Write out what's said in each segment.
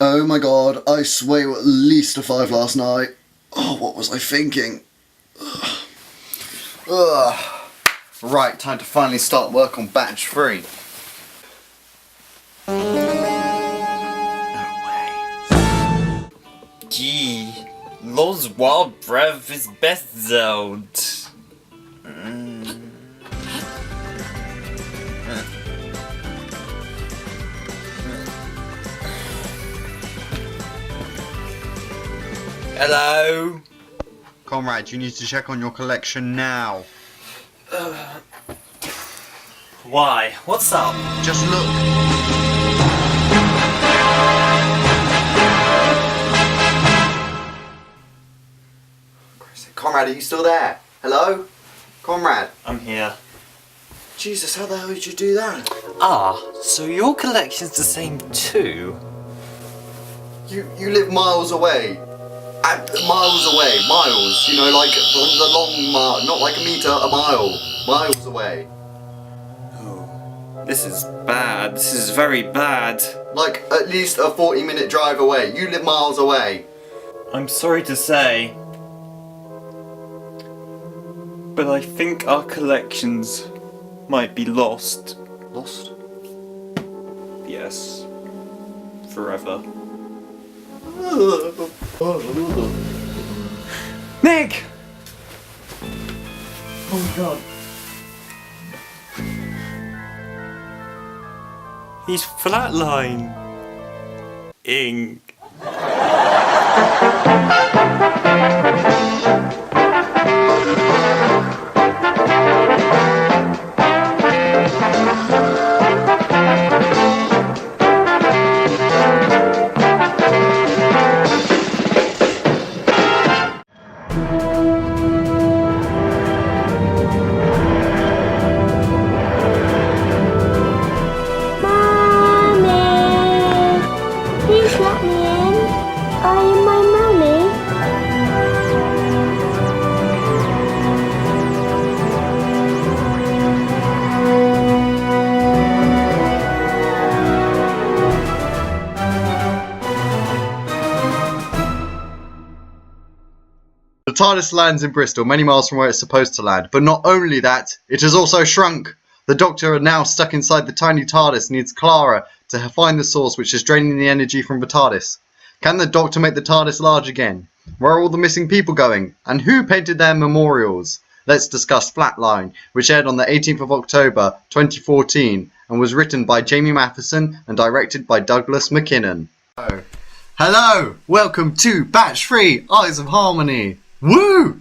Oh my god, I swear you were at least a 5 last night. Oh, what was I thinking? Ugh. Right, time to finally start work on batch 3. No way. Gee, Lord's wild breath is best zoned. Hello? Comrade, you need to check on your collection now. Why? What's up? Just look. Comrade, are you still there? Hello? Comrade? I'm here. Jesus, how the hell did you do that? Ah, so your collection's the same too? You live miles away. Miles away. Miles. You know, like the long mile. Not like a meter, a mile. Miles away. Oh, this is bad. This is very bad. Like at least a 40-minute drive away. You live miles away. I'm sorry to say, but I think our collections might be lost. Lost? Yes. Forever. Nick! Oh my god. He's flatline. Ing. The TARDIS lands in Bristol, many miles from where it's supposed to land. But not only that, it has also shrunk. The Doctor, now stuck inside the tiny TARDIS, needs Clara to find the source which is draining the energy from the TARDIS. Can the Doctor make the TARDIS large again? Where are all the missing people going? And who painted their memorials? Let's discuss Flatline, which aired on the 18th of October 2014 and was written by Jamie Matheson and directed by Douglas McKinnon. Hello! Welcome to Batch 3, Eyes of Harmony! Woo!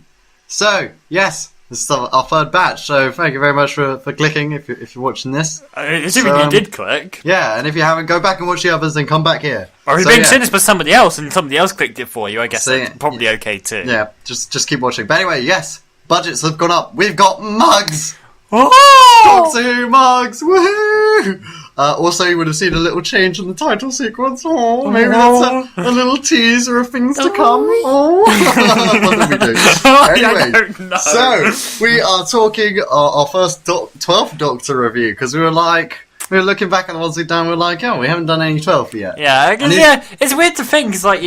So, yes, this is our third batch, so thank you very much for clicking if you're watching this. Assuming you did click. Yeah, and if you haven't, go back and watch the others, then come back here. Or if you've been seen this by somebody else and somebody else clicked it for you, I guess that's probably okay too. Yeah, just keep watching. But anyway, yes, budgets have gone up. We've got mugs! Oh! Doctor Who mugs! Woohoo! Also, you would have seen a little change in the title sequence. Oh, maybe that's a little teaser of things to come. Oh. What did we do? Anyway, I don't know. So we are talking our first 12th Doctor review because we were looking back at the ones we've done. We're like, oh, we haven't done any 12th yet. Yeah, because it's weird to think. It's like,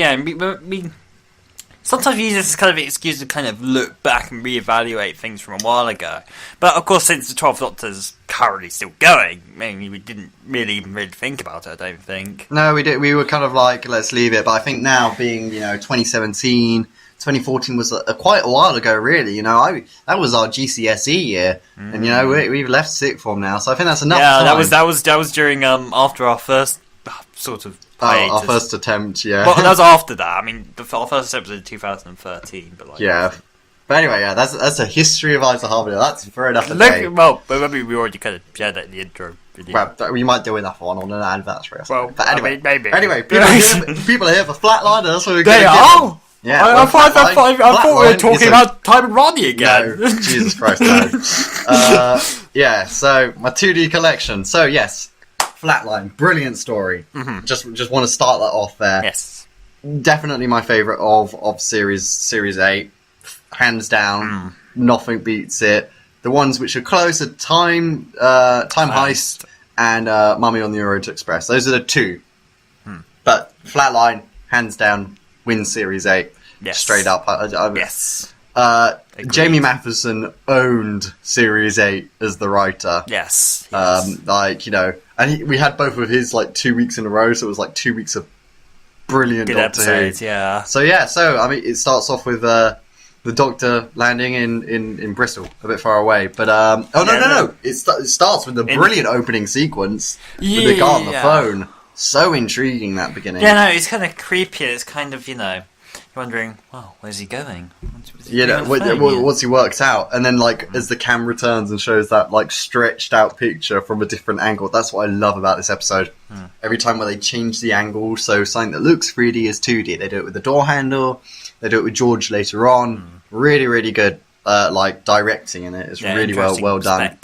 sometimes you use this as kind of an excuse to kind of look back and reevaluate things from a while ago. But of course, since the 12th Doctor's currently still going, we didn't really think about it, I don't think. No, we did. We were kind of like, let's leave it. But I think now, being 2017, 2014 was quite a while ago, really. That was our GCSE year, and we've left sixth form now. So I think that's enough. Yeah, time. that was during after our first sort of. Our first attempt, yeah. Well, that was after that. I mean, our first attempt was in 2013, but yeah. But anyway, yeah, that's a history of Eyes of Harmony. That's fair enough. But maybe we already kind of shared that in the intro video. Well, we might do enough on an anniversary or something. Well, but anyway, maybe. Anyway, people are here for Flatline. That's what we're going to do. Yeah, I thought we were talking about Time and Rodney again. No, Jesus Christ, no. Yeah, so my 2D collection. So yes. Flatline, brilliant story. Mm-hmm. Just want to start that off there. Yes, definitely my favourite of series 8, hands down. Nothing beats it. The ones which are close are Time Heist and Mummy on the Orient Express. Those are the two. But Flatline, hands down, wins Series 8. Yes. Straight up. Yes. Jamie Matheson owned Series 8 as the writer. Yes. And we had both of his 2 weeks in a row, so it was 2 weeks of brilliant Good Doctor episodes, Who. yeah. So it starts off with the Doctor landing in Bristol, a bit far away. But no! It starts with the brilliant opening sequence with the guy on the phone. So intriguing, that beginning. Yeah, no, it's kind of creepy. It's kind of, you're wondering, well, where's he going? Once he works out, and then as the camera turns and shows that stretched out picture from a different angle, that's what I love about this episode. Every time where they change the angle, so something that looks 3D is 2D. They do it with the door handle, they do it with George later on. Really, really good directing in it. It's really well done.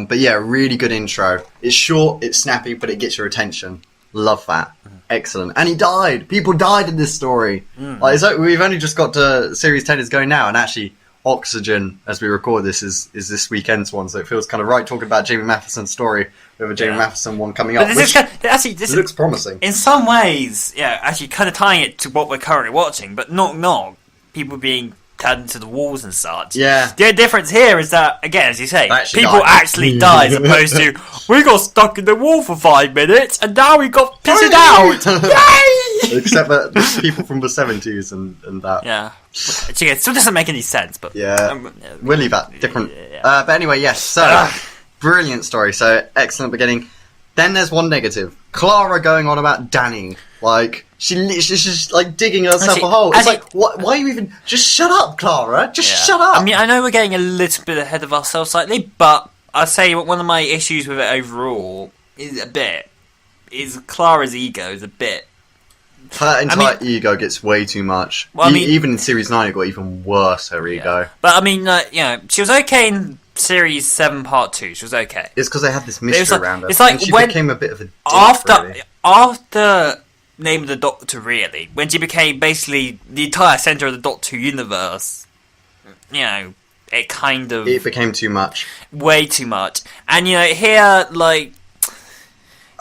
But yeah, really good intro. It's short, it's snappy, but it gets your attention. Love that. Excellent. And he died. People died in this story. We've only just got to Series 10 is going now, and actually Oxygen, as we record this, is this weekend's one, so it feels kind of right talking about Jamie Matheson's story. We have a Jamie Matheson one coming up, which looks promising. In some ways, actually kind of tying it to what we're currently watching, but not people being turned into the walls and such. Yeah. The difference here is that, again, as you say, people actually died as opposed to, we got stuck in the wall for 5 minutes and now we got pissed out. Yay! Except that there's people from the 70s and that. Yeah. Which again, still doesn't make any sense, but... Yeah. We'll leave that. Different. But anyway, yes. So, brilliant story. So, excellent beginning. Then there's one negative. Clara going on about Danny. She's just digging herself a hole. It's why are you even... Just shut up, Clara. Just shut up. I mean, I know we're getting a little bit ahead of ourselves slightly, but I'd say one of my issues with it overall is Clara's ego is a bit... Her entire ego gets way too much. Well, even in Series 9 it got even worse, her ego. But I mean, she was okay in Series 7 Part 2. She was okay. It's because they had this mystery around her. It's like she when, became a bit of a dick, after Name of the Doctor, really, when she became basically the entire centre of the Doctor universe, it kind of... It became too much. Way too much. And, here,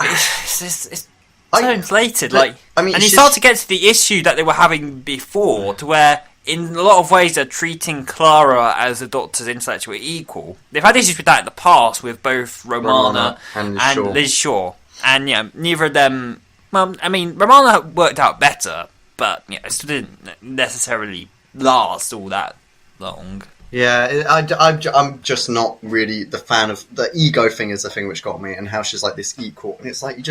it's so inflated. And you start to get to the issue that they were having before, to where, in a lot of ways, they're treating Clara as the Doctor's intellectual equal. They've had issues with that in the past, with both Romana and Liz Shaw. And, neither of them... Well, I mean, Romana worked out better, but it still didn't necessarily last all that long. Yeah, I'm just not really the fan of the ego thing. Is the thing which got me, and how she's this equal, and it's you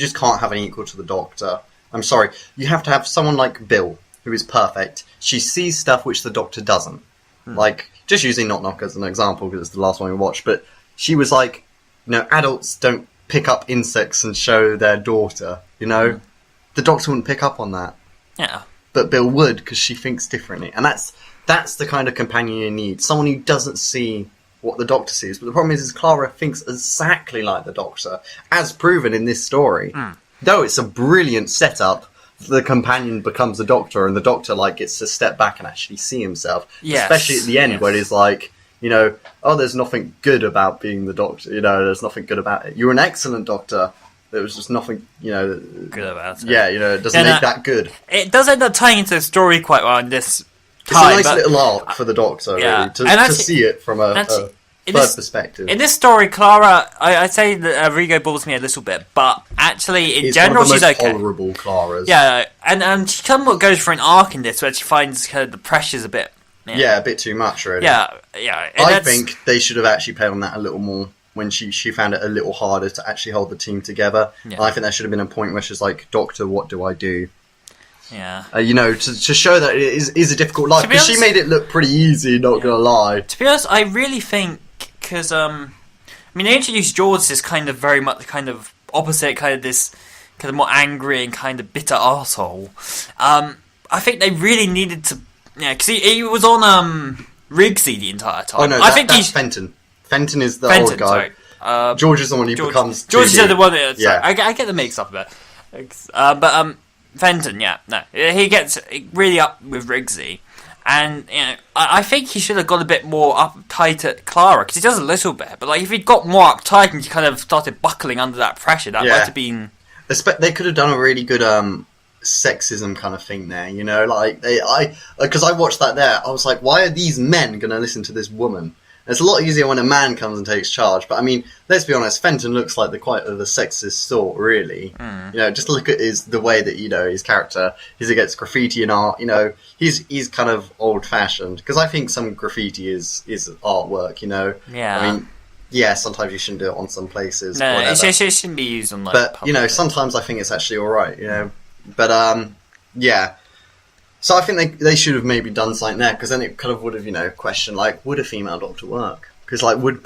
just can't have an equal to the Doctor. I'm sorry, you have to have someone like Bill, who is perfect. She sees stuff which the Doctor doesn't. Just using Knock Knock as an example because it's the last one we watched, but she was adults don't pick up insects and show their daughter. The Doctor wouldn't pick up on that. Yeah. But Bill would, because she thinks differently. And that's the kind of companion you need. Someone who doesn't see what the Doctor sees. But the problem is Clara thinks exactly like the Doctor, as proven in this story. Though it's a brilliant setup, the companion becomes the Doctor, and the Doctor gets to step back and actually see himself. Yes. Especially at the end, where he's there's nothing good about being the Doctor. There's nothing good about it. You're an excellent Doctor. There was just nothing, good about it. Yeah, it doesn't make that good. It does end up tying into the story quite well in this time. It's a nice little arc for the Doctor, really, to see it from a third perspective. In this story, Clara, I'd say that Rigo bores me a little bit, but actually, in general, she's okay. It's one of the most tolerable Claras. Yeah, and she somewhat goes for an arc in this, where she finds the pressure's a bit... Yeah, a bit too much, really. Yeah. I think they should have actually played on that a little more, when she found it a little harder to actually hold the team together. Yeah. And I think there should have been a point where she's like, Doctor, what do I do? Yeah. To show that it is a difficult life. Because she made it look pretty easy, not going to lie. To be honest, I really think, because, they introduced George as this kind of very much kind of opposite, kind of this kind of more angry and kind of bitter arsehole. I think they really needed to, because he was on Rigsy the entire time. Oh no, that's Fenton. Fenton is the old guy. George is the one who becomes... George is the one that... Yeah. I get the mix up a bit. But Fenton, he gets really up with Rigsy. And, I think he should have got a bit more uptight at Clara, because he does a little bit. But, if he'd got more uptight and he kind of started buckling under that pressure, that might have been... They could have done a really good sexism kind of thing there, you know, like because I watched that there, I was like, why are these men going to listen to this woman? It's a lot easier when a man comes and takes charge, but I mean, let's be honest, Fenton looks like quite of a sexist sort, really. You know, just look at the way that, you know, his character, he's against graffiti and art, you know, he's kind of old-fashioned, because I think some graffiti is artwork, you know. Yeah. I mean, yeah, sometimes you shouldn't do it on some places. No, it shouldn't be used on, like, but, public. You know, sometimes I think it's actually alright, you know. But, yeah. So I think they should have maybe done something there, because then it kind of would have, you know, questioned, like, would a female doctor work? Because, like, would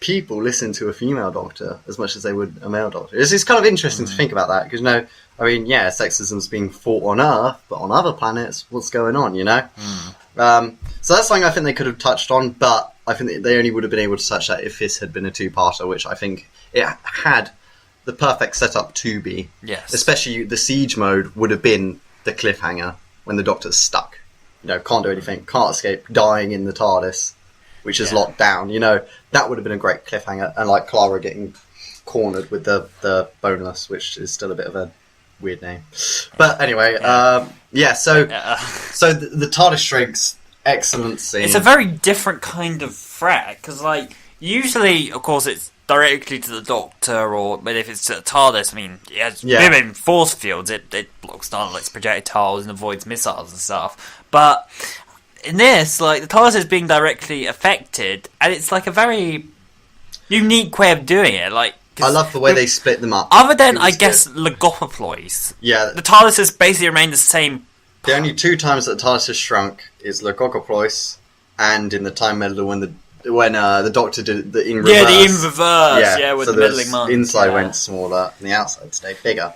people listen to a female doctor as much as they would a male doctor? It's kind of interesting to think about that, because, you know, I mean, yeah, sexism's being fought on Earth, but on other planets, what's going on, you know? So that's something I think they could have touched on, but I think they only would have been able to touch that if this had been a two-parter, which I think it had the perfect setup to be. Yes. Especially the siege mode would have been the cliffhanger when the Doctor's stuck. You know, can't do anything, can't escape, dying in the TARDIS, which is locked down. You know, that would have been a great cliffhanger. And like Clara getting cornered with the boneless, which is still a bit of a weird name. But anyway, so the TARDIS shrinks, excellent scene. It's a very different kind of threat, because, like, usually, of course, it's directly to the Doctor, but if it's to the TARDIS, I mean, it has vivid force fields, it blocks down its projectiles and avoids missiles and stuff. But in this, like, the TARDIS is being directly affected, and it's like a very unique way of doing it. Like, I love the way they split them up. Other than, I guess, Logopoplois. Yeah. The TARDIS has basically remained the same. The only two times that the TARDIS has shrunk is Logopoplois and in the Time Meddler when the Doctor did the in reverse. Yeah, the in reverse. With so the meddling monk. The inside went smaller and the outside stayed bigger.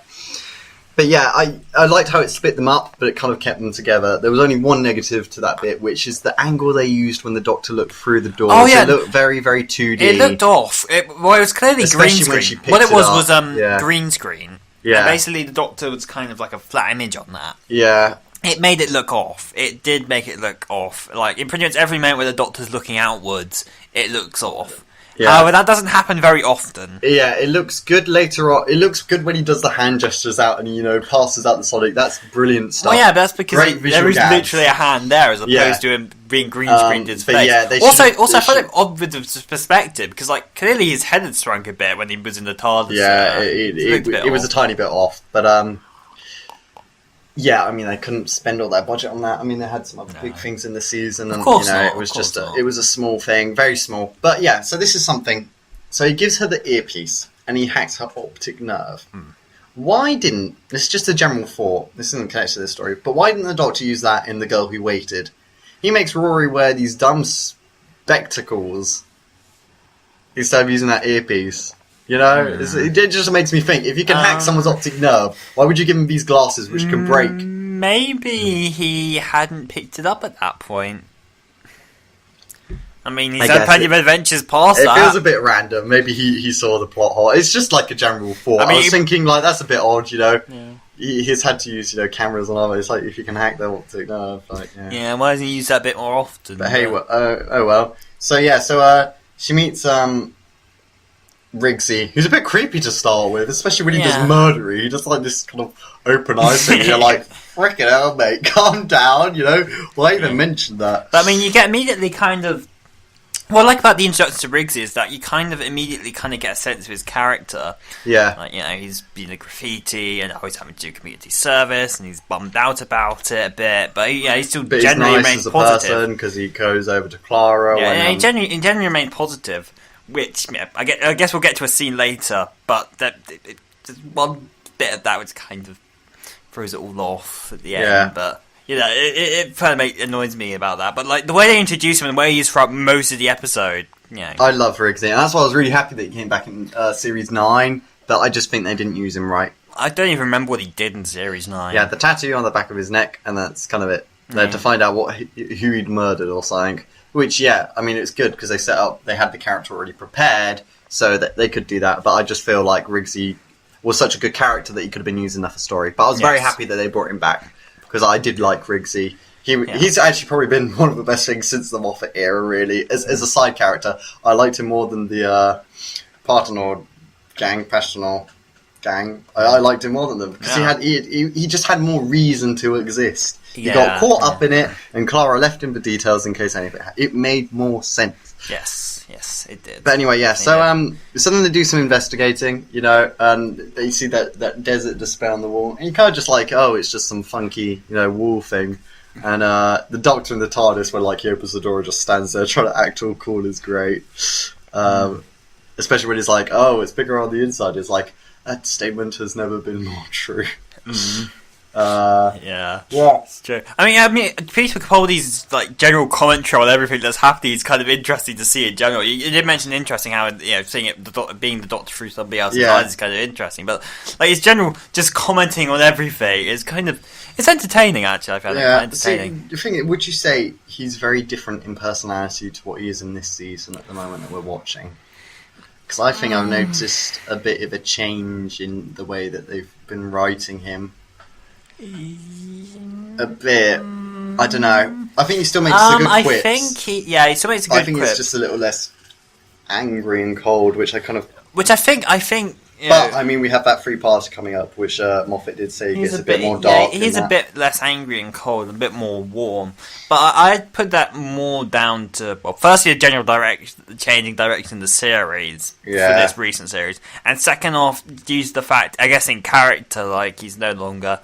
But yeah, I liked how it split them up, but it kind of kept them together. There was only one negative to that bit, which is the angle they used when the Doctor looked through the door. It looked very, very 2D. It looked off. It was clearly green screen. What it was green screen. Yeah. And basically, the Doctor was kind of like a flat image on that. Yeah. It made it look off. It did make it look off. Like, in pretty much every moment where the Doctor's looking outwards, it looks off. Yeah. However, that doesn't happen very often. Yeah, it looks good later on. It looks good when he does the hand gestures out and, you know, passes out the Sonic. That's brilliant stuff. Well, yeah, but that's because there is literally a hand there as opposed to him being green screened his face. Yeah, also, I found it odd with the perspective because, like, clearly his head had shrunk a bit when he was in the TARDIS. Yeah, it was a tiny bit off, but yeah, I mean, they couldn't spend all that budget on that. I mean, they had some other big things in the season, and it was just it was a small thing, very small. But yeah, so this is something. So he gives her the earpiece, and he hacks her optic nerve. Why didn't this is just a general thought? This isn't connected to this story, but why didn't the Doctor use that in The Girl Who Waited? He makes Rory wear these dumb spectacles instead of using that earpiece. You know, it just makes me think, if you can hack someone's optic nerve, why would you give him these glasses which can break? Maybe he hadn't picked it up at that point. I mean, he's had plenty of adventures past that. It feels a bit random. Maybe he saw the plot hole. It's just like a general thought. I was thinking, like, that's a bit odd, you know. Yeah. He's had to use, you know, cameras and others. It's like, if you can hack their optic nerve, like, yeah, why doesn't he use that a bit more often? But hey, well. So, yeah, she meets, Riggsy, who's a bit creepy to start with, especially when he does murdery. He does like this kind of open eyes thing. You're like, frickin' hell, mate, calm down, you know? Why even mention that? But I mean, you get immediately kind of... What I like about the introduction to Riggsy is that you kind of immediately kind of get a sense of his character. Yeah. Like, you know, he's been a graffiti and always having to do community service, and he's bummed out about it a bit, but he still generally remains positive. Because he goes over to Clara. He generally remains positive. Which, I guess we'll get to a scene later, but there's one bit of that which kind of throws it all off at the end. But, you know, it kind of annoys me about that. But, like, the way they introduce him and the way he is throughout most of the episode, you know. I love Riggsy, and that's why I was really happy that he came back in Series 9, but I just think they didn't use him right. I don't even remember what he did in Series 9. Yeah, the tattoo on the back of his neck, and that's kind of it. To find out who he'd murdered or something. Which, I mean, it's good because they had the character already prepared, so that they could do that. But I just feel like Riggsy was such a good character that he could have been used in another story. But I was very happy that they brought him back, because I did like Riggsy. He's actually probably been one of the best things since the Moffat era, really. As a side character, I liked him more than the Partenor gang, gang. I liked him more than them because he just had more reason to exist. He got caught up in it, and Clara left him the details in case anything. It made more sense. Yes, it did. But anyway, so then they do some investigating, and they see that desert display on the wall, and you kind of just like, oh, it's just some funky, wall thing. And the Doctor in the TARDIS, where he opens the door and just stands there trying to act all cool, is great. Especially when he's like, oh, it's bigger on the inside. It's like, that statement has never been more true. Yeah, it's true. I mean, Peter Capaldi's general commentary on everything that's happening is kind of interesting to see in general. You did mention interesting how seeing it being the Doctor through somebody else's eyes is kind of interesting, but his general just commenting on everything is it's entertaining. Actually, I found it quite entertaining. Would you say he's very different in personality to what he is in this season at the moment that we're watching? Because I think I've noticed a bit of a change in the way that they've been writing him. A bit. I don't know. I think he still makes a good quips. I think he still makes a good quip. I think it's just a little less angry and cold, which I think. But I mean, we have that 3-parter coming up, which Moffat did say gets a bit more dark. Yeah, he's a bit less angry and cold, a bit more warm. But I'd put that more down to, firstly, the general changing direction in the series for this recent series, and second off, due to the fact, I guess, in character, he's no longer,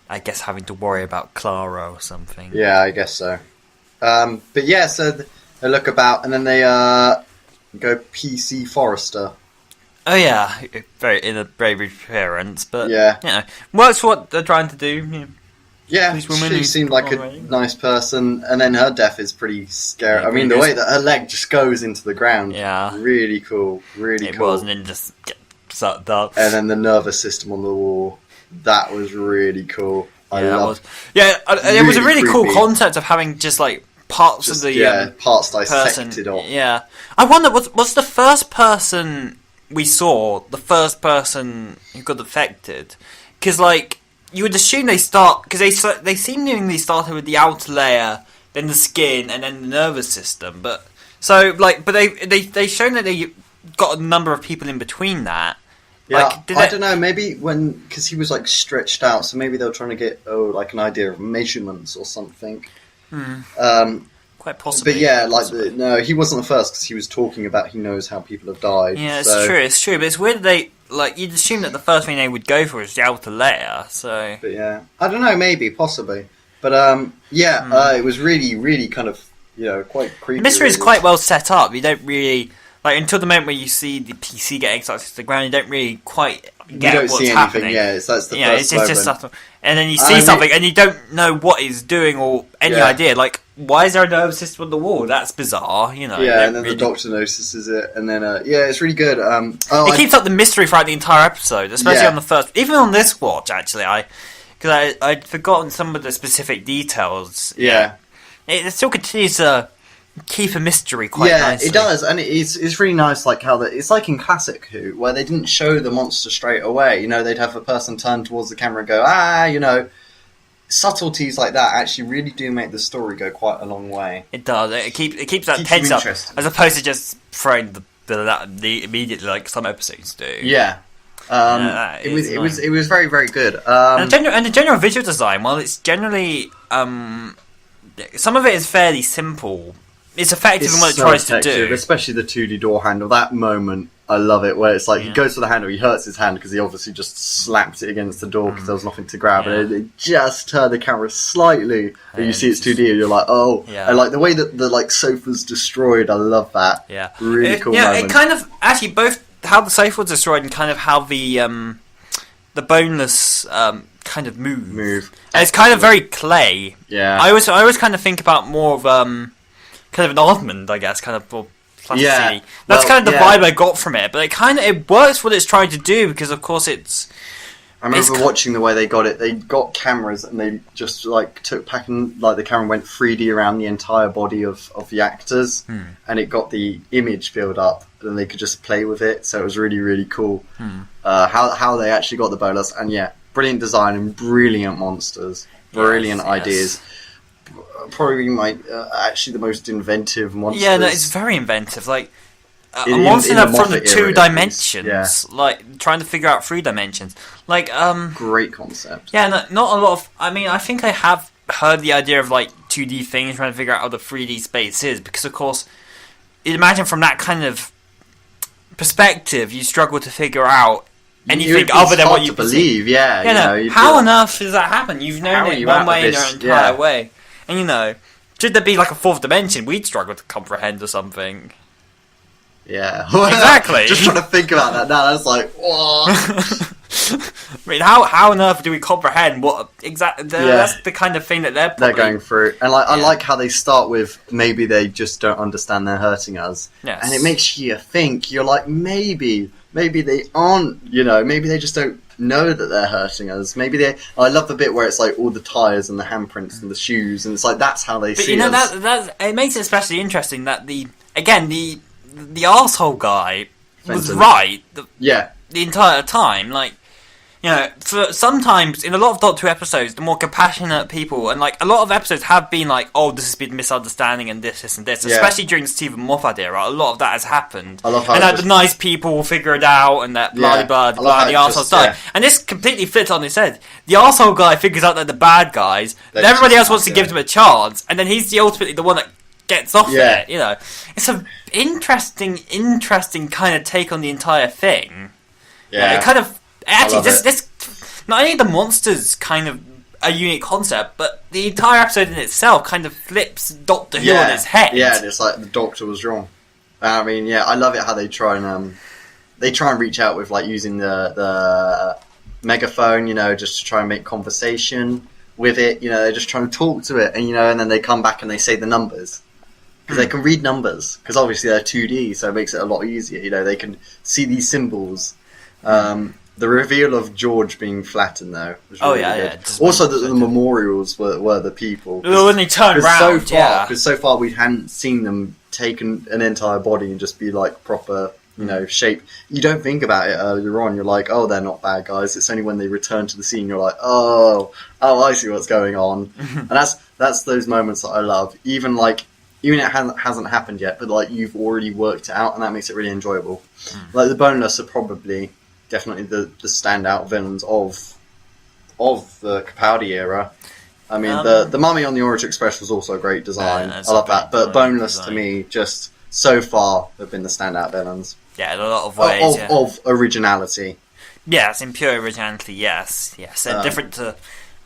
I guess, having to worry about Clara or something. Yeah, I guess so. But yeah, so they look about, and then they go PC Forrester. Oh yeah, in a very brief appearance, but works for what they're trying to do. Yeah, she seemed like a nice person, and then her death is pretty scary. I mean, the way that her leg just goes into the ground, really cool, really cool. It was, and then just get sucked up. And then the nervous system on the wall, that was really cool. It was a really cool concept of having just parts of the parts dissected off. Yeah, I wonder was the first person we saw the first person who got affected, because you would assume they start, because they seemingly started with the outer layer, then the skin, and then the nervous system. But they shown that they got a number of people in between that. Yeah, I don't know. Maybe because he was stretched out, so maybe they were trying to get an idea of measurements or something. Quite possibly. But no, he wasn't the first because he was talking about he knows how people have died. Yeah, it's true. But it's weird that you'd assume that the first thing they would go for is the outer layer. So. But yeah, I don't know. Maybe, possibly. But it was really, really kind of quite creepy. The mystery is quite well set up. You don't really until the moment where you see the PC getting sucked to the ground. You don't really quite get what's happening. You don't see anything. Yeah, that's the first moment. It's just subtle. And then you see something, and you don't know what it's doing or any idea. Why is there a nervous system on the wall? That's bizarre, Yeah, and then the Doctor notices it, and then it's really good. It keeps up the mystery throughout the entire episode, especially on the first. Even on this watch, actually, because I'd forgotten some of the specific details. Yeah, it still continues to keep a mystery quite nicely. Yeah, it does, and it's really nice, how it's in classic Who, where they didn't show the monster straight away. They'd have a person turn towards the camera and go, subtleties like that actually really do make the story go quite a long way. It does. It keeps that tense up, as opposed to just throwing the immediately like some episodes do. Yeah. It was very, very good. And the general visual design, while it's generally some of it is fairly simple, it's effective in what it tries to do. Especially the 2D door handle. That moment, I love it, where it's he goes for the handle, he hurts his hand because he obviously just slapped it against the door because there was nothing to grab, and it just turned the camera slightly, and you see it's 2D, and you're like, oh. Yeah. I like the way that the sofa's destroyed. I love that. Yeah. Really cool moment. It kind of, actually, both how the sofa was destroyed and kind of how the boneless kind of move. And it's kind of very clay. Yeah. I always kind of think about more of kind of an Aardman, I guess, kind of fantasy. Yeah. That's kind of the vibe I got from it, but it works what it's trying to do, because of course it's... I remember watching the way they got it. They got cameras and they just took packing, the camera went 3D around the entire body of the actors, and it got the image filled up, and they could just play with it. So it was really, really cool. How they actually got the bonus, and brilliant design and brilliant monsters, brilliant ideas. Yes. Probably actually the most inventive monsters. Yeah, no, it's very inventive. a monster from the two era, dimensions, like trying to figure out 3 dimensions. Like, great concept. Yeah, no, not a lot of. I mean, I think I have heard the idea of like 2D things trying to figure out how the 3D space is, because of course, you'd imagine from that kind of perspective, you struggle to figure out anything other than what you believe. Yeah, how on earth does that happen? You've known it one way in your entire way, and should there be like a 4th dimension, we'd struggle to comprehend or something. Yeah, exactly. Just trying to think about that now. That's like, what? I mean, how on earth do we comprehend what exactly? That's the kind of thing that they're going through. And like, I like how they start with maybe they just don't understand they're hurting us, and it makes you think. You're like, maybe they aren't. Maybe they just don't know that they're hurting us. Maybe they. I love the bit where it's like all the tires and the handprints and the shoes, and it's like that's how they see us. That it makes it especially interesting that the arsehole guy was right. The entire time, like. For sometimes in a lot of Doctor Who episodes, the more compassionate people, and like a lot of episodes have been like, oh, this has been misunderstanding and this and this, especially during the Stephen Moffat era. A lot of that has happened, I love how the nice people will figure it out, and that blah blah blah, the arsehole die. And this completely flips on its head. The arsehole guy figures out that the bad guys, and everybody else wants to give them a chance, and then he's ultimately the one that gets off it. It's an interesting kind of take on the entire thing. It kind of. Actually, this not only the monsters kind of a unique concept, but the entire episode in itself kind of flips Doctor Who on its head. Yeah, and it's like the Doctor was wrong. I mean, I love it how they try and reach out with like using the megaphone, just to try and make conversation with it. They're just trying to talk to it, and then they come back and they say the numbers. Because they can read numbers, because obviously they're 2D, so it makes it a lot easier. They can see these symbols. The reveal of George being flattened, though, was really good. Also, the memorials were the people. When they turned round, because so far we hadn't seen them take an entire body and just be like proper, shape. You don't think about it earlier on. You're like, oh, they're not bad guys. It's only when they return to the scene you're like, oh, I see what's going on. And that's those moments that I love. Even it hasn't happened yet, but like you've already worked it out, and that makes it really enjoyable. Like the Boneless are probably. Definitely the standout villains of the Capaldi era. I mean, the Mummy on the Orient Express was also a great design. I love that. But Boneless, to me, just so far have been the standout villains. Yeah, in a lot of ways. Of originality. Yes, in pure originality, yes. And different to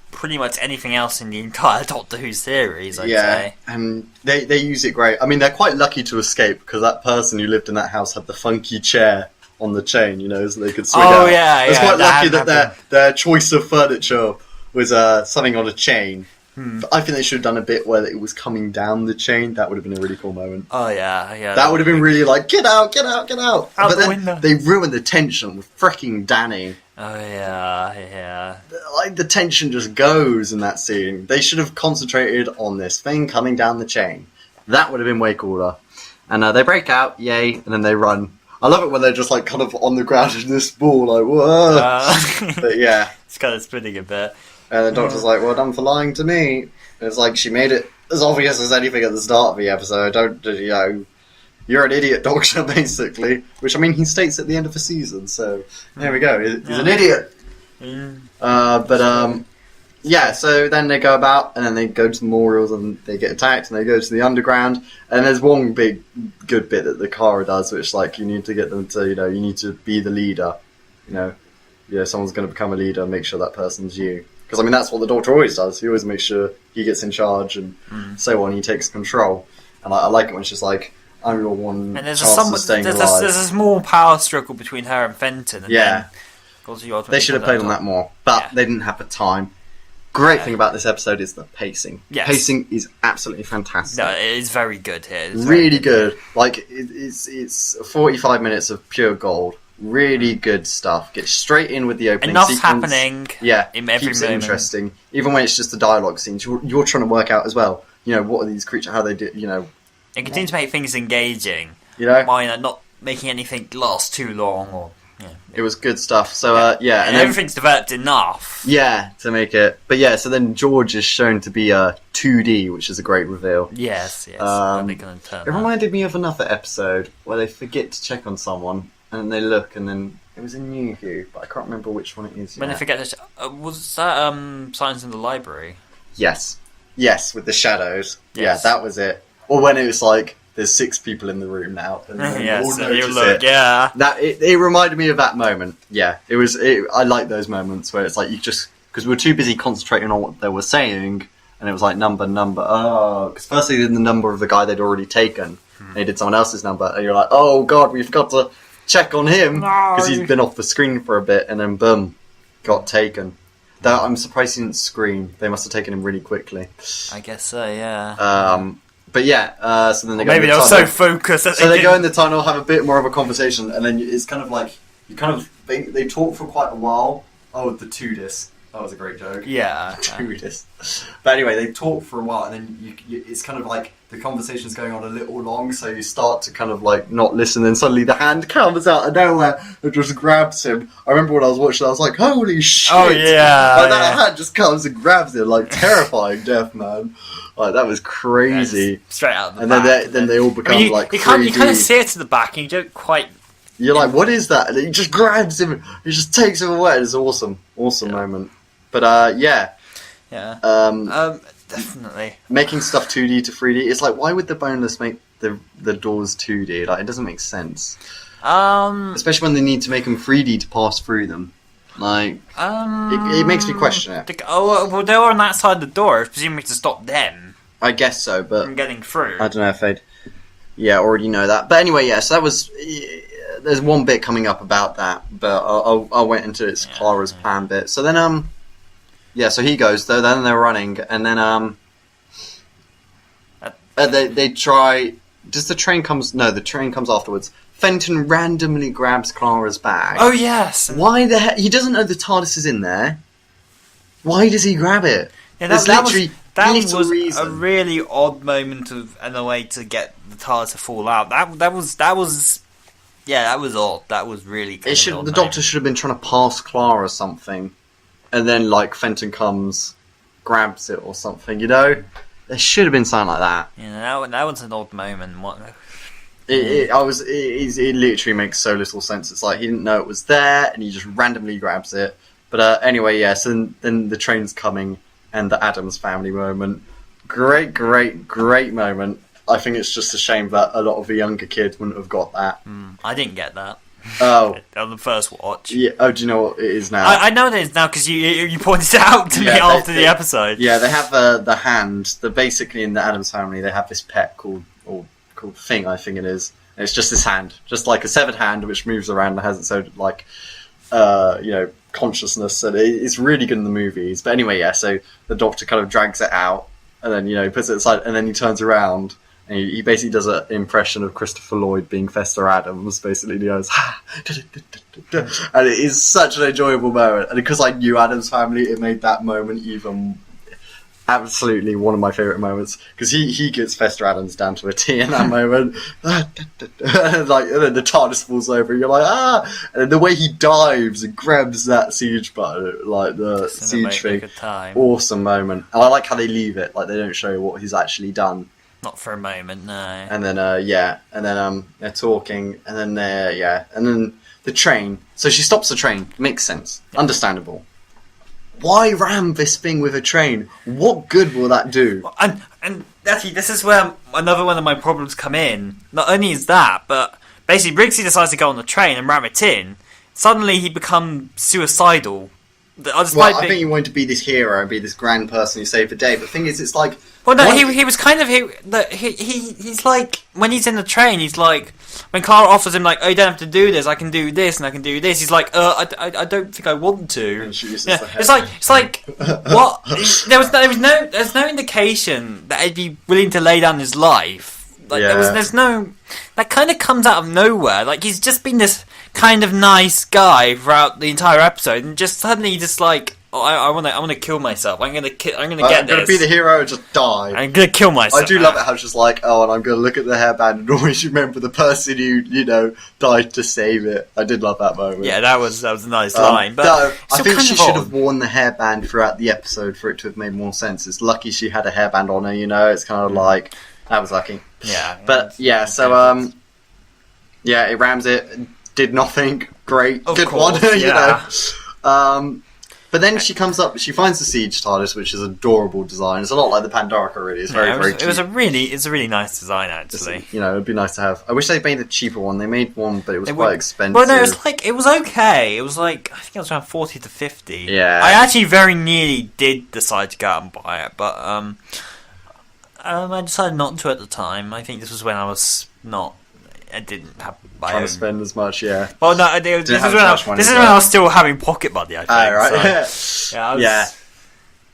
pretty much anything else in the entire Doctor Who series, I'd say. And they use it great. I mean, they're quite lucky to escape, because that person who lived in that house had the funky chair on the chain, so they could swing out. It's quite lucky that their choice of furniture was something on a chain. I think they should have done a bit where it was coming down the chain. That would have been a really cool moment. Oh yeah. That would have been really like, get out! But then window. They ruined the tension with freaking Danny. Oh yeah. Like the tension just goes in that scene. They should have concentrated on this thing coming down the chain. That would have been way cooler. And they break out, yay, and then they run. I love it when they're just like kind of on the ground in this ball, like whoa. But yeah, it's kind of spinning a bit. And the Doctor's like, "Well done for lying to me." And it's like she made it as obvious as anything at the start of the episode. You're an idiot, Doctor, basically. Which I mean, he states at the end of the season. So there we go. He's an idiot. Yeah, so then they go about, and then they go to the memorials, and they get attacked, and they go to the underground, and there's one big good bit that the Kara does, which, like, you need to get them to, you need to be the leader, someone's going to become a leader, make sure that person's you. Because, I mean, that's what the Doctor always does. He always makes sure he gets in charge, and so on, he takes control. And I like it when she's like, I'm your one chance of staying alive. There's a small power struggle between her and Fenton. And they should have played on that more, but they didn't have the time. Great thing about this episode is the pacing. Yes. Pacing is absolutely fantastic. No, it is very good here. Really good. Like, it's 45 minutes of pure gold. Really good stuff. Get straight in with the opening Enough's sequence. Happening. Yeah, in every keeps moment. It interesting. Even when it's just the dialogue scenes, you're trying to work out as well. What are these creatures? How they do? It continues to make things engaging. By not making anything last too long or It was good stuff. So and then, everything's developed enough. Yeah, to make it. But so then George is shown to be 2D, which is a great reveal. Yes. It reminded me of another episode where they forget to check on someone, and they look, and then it was a New Who, but I can't remember which one it is. When they forget to was that Silence in the Library? Yes, with the shadows. Yes. Yeah, that was it. Or when it was like, there's 6 people in the room now. And yes, all you look, it. yeah. That it reminded me of that moment. Yeah, it was. I like those moments where it's like you just because we were too busy concentrating on what they were saying, and it was like number. Oh, because first they did the number of the guy they'd already taken. They did someone else's number, and you're like, oh god, we've got to check on him because he's been off the screen for a bit, and then boom, got taken. Though I'm surprised he didn't scream. They must have taken him really quickly. I guess so, yeah. But yeah, so then they go maybe in the they were so focused. So they go in the tunnel, have a bit more of a conversation, and then it's kind of like they talk for quite a while. Oh, the Tudis. That was a great joke. Yeah, Tudis. But anyway, they talk for a while, and then it's kind of like the conversation's going on a little long, so you start to kind of like not listen, and suddenly the hand comes out of nowhere and just grabs him. I remember when I was watching, I was like, "Holy shit!" Oh yeah, like that hand just comes and grabs him, like terrifying death, man. Like that was crazy. Straight out of the and back. then they all become you like you crazy. kind of see it to the back, and you don't quite. You're like, what is that? And he just grabs him. He just takes him away. It's awesome moment. But yeah. Definitely. Making stuff 2D to 3D. It's like, why would the boneless make the doors 2D? Like, it doesn't make sense. Especially when they need to make them 3D to pass through them. Like, it makes me question it. Well, they were on that side of the door, presumably to stop them. I guess so, but from getting through. I don't know if they'd already know that. But anyway, so that was. There's one bit coming up about that, but I went into its Clara's plan bit. So then, so he goes though. Then they're running, and then they try. Does the train comes? No, the train comes afterwards. Fenton randomly grabs Clara's bag. Oh yes. Why the heck? He doesn't know the TARDIS is in there. Why does he grab it? Yeah, that was reason. A really odd moment and a way to get the TARDIS to fall out. That was odd. That was really. The Doctor should have been trying to pass Clara something, and then like Fenton comes, grabs it or something. You know, there should have been something like that. Yeah, that was an odd moment. It literally makes so little sense. It's like he didn't know it was there, and he just randomly grabs it. But anyway, so then the train's coming, and the Addams family moment. Great moment. I think it's just a shame that a lot of the younger kids wouldn't have got that. I didn't get that. Oh. On the first watch. Yeah. Oh, do you know what it is now? I know what it is now because you pointed it out to me after the episode. Yeah, they have the hand. Basically in the Addams family, they have this pet called Thing, I think it is. And it's just this hand, just like a severed hand, which moves around and has its own consciousness. And it's really good in the movies. But anyway, so the Doctor kind of drags it out, and then he puts it aside, and then he turns around. And he basically does an impression of Christopher Lloyd being Fester Adams, basically. He goes, and it is such an enjoyable moment. And because I knew Adams Family, it made that moment even absolutely one of my favourite moments. Because he gets Fester Adams down to a T in that moment. And then the TARDIS falls over, and you're like, And then the way he dives and grabs that siege button, like the siege thing, awesome moment. And I like how they leave it, like they don't show what he's actually done. Not for a moment, no. And then they're talking, and then and then the train. So she stops the train. Makes sense. Yeah. Understandable. Why ram this thing with a train? What good will that do? And actually, this is where another one of my problems come in. Not only is that, but basically Briggsy decides to go on the train and ram it in. Suddenly he becomes suicidal. I think he wanted to be this hero and be this grand person who saved the day. But the thing is, it's like... Well, no, he was kind of... He's like... When he's in the train, he's like... When Clara offers him, like, oh, you don't have to do this, I can do this, and I can do this, he's like, I don't think I want to. And she uses it's like, what? There's no indication that he'd be willing to lay down his life. Like, there's no... That kind of comes out of nowhere. Like, he's just been this kind of nice guy throughout the entire episode, and just suddenly just like, I want to kill myself. I'm gonna get I'm gonna be the hero and just die. I'm gonna kill myself. I do love it how she's like, oh, and I'm gonna look at the hairband and always remember the person who died to save it. I did love that moment. Yeah, that was a nice line. But no, I think she should have worn the hairband throughout the episode for it to have made more sense. It's lucky she had a hairband on her. It's kind of like that was lucky. Yeah, but yeah, so it rams it. Did nothing. Great, of good course, one. But then she comes up, she finds the Siege TARDIS, which is an adorable design. It's a lot like the Pandorica, really. It's very cute. It's a really nice design, actually. It'd be nice to have. I wish they made a cheaper one. They made one, but it was quite expensive. Well, no, it was okay. It was like, I think it was around 40 to 50. Yeah. I actually very nearly did decide to go out and buy it, but I decided not to at the time. I think this was when I didn't have my trying own. To spend as much, yeah. Well, no, this is when I was still having pocket money, I think. Right. So, yeah.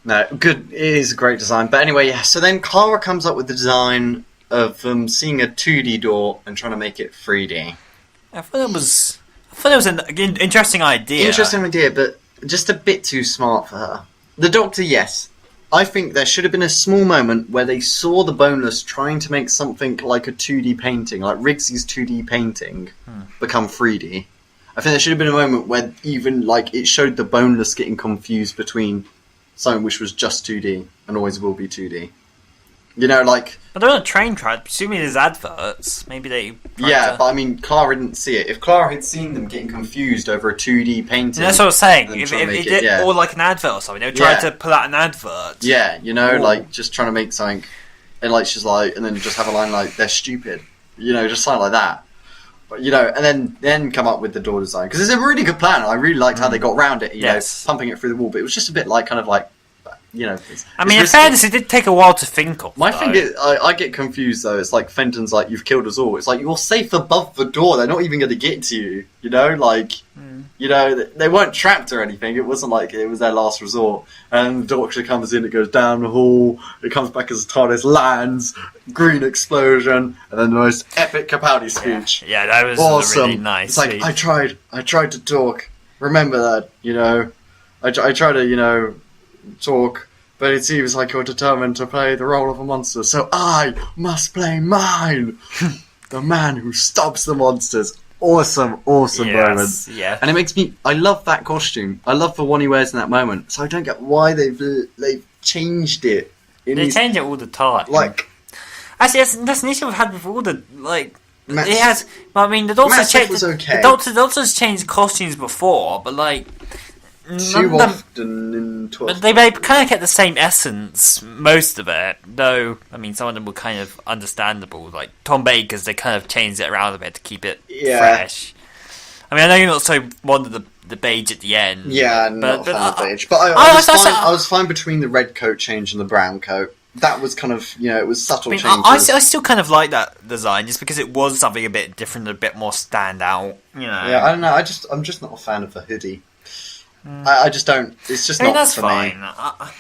No, good. It is a great design. But anyway, yeah. So then Clara comes up with the design of seeing a 2D door and trying to make it 3D. I thought it was an interesting idea. Interesting idea, but just a bit too smart for her. The Doctor, yes. I think there should have been a small moment where they saw the Boneless trying to make something like a 2D painting, like Riggsy's 2D painting, become 3D. I think there should have been a moment where even it showed the Boneless getting confused between something which was just 2D and always will be 2D. But they're on a train track. Presumably there's adverts. Maybe they... Yeah, but I mean, Clara didn't see it. If Clara had seen them getting confused over a 2D painting... That's what I was saying. If it did, or like an advert or something, they would try to pull out an advert. Yeah, just trying to make something... And she's like... And then just have a line like, they're stupid. Just something like that. But, and then come up with the door design. Because it's a really good plan. I really liked how they got around it, pumping it through the wall. But it was just a bit I mean, in fairness, it did take a while to think of. My thing is, I get confused though. It's like Fenton's like, you've killed us all. It's like, you're safe above the door. They're not even going to get to you. They weren't trapped or anything. It wasn't like it was their last resort. And the Doctor comes in, it goes down the hall, it comes back as TARDIS lands, green explosion, and then the most epic Capaldi speech. Yeah, that was awesome. Really nice. It's like, I tried to talk. Remember that, I try to, talk, but it seems like you're determined to play the role of a monster, so I must play mine. The man who stops the monsters. Awesome moment. Yeah. And it makes me... I love that costume. I love the one he wears in that moment. So I don't get why they've changed it. They change it all the time. Actually, that's an issue I've had with all the... it has... I mean, the Doctor's changed... Okay. The Doctor's changed costumes before, but too often in 12. But they kind of kept the same essence, most of it. Though, I mean, some of them were kind of understandable. Like Tom Baker's, they kind of changed it around a bit to keep it fresh. I mean, I know you're not so fond of the beige at the end. Yeah, not fan of beige. But I was fine between the red coat change and the brown coat. That was kind of, it was subtle changes. I still kind of like that design, just because it was something a bit different, a bit more standout. Yeah, I don't know. I'm just not a fan of the hoodie. I just don't. It's just not that's for fine. me.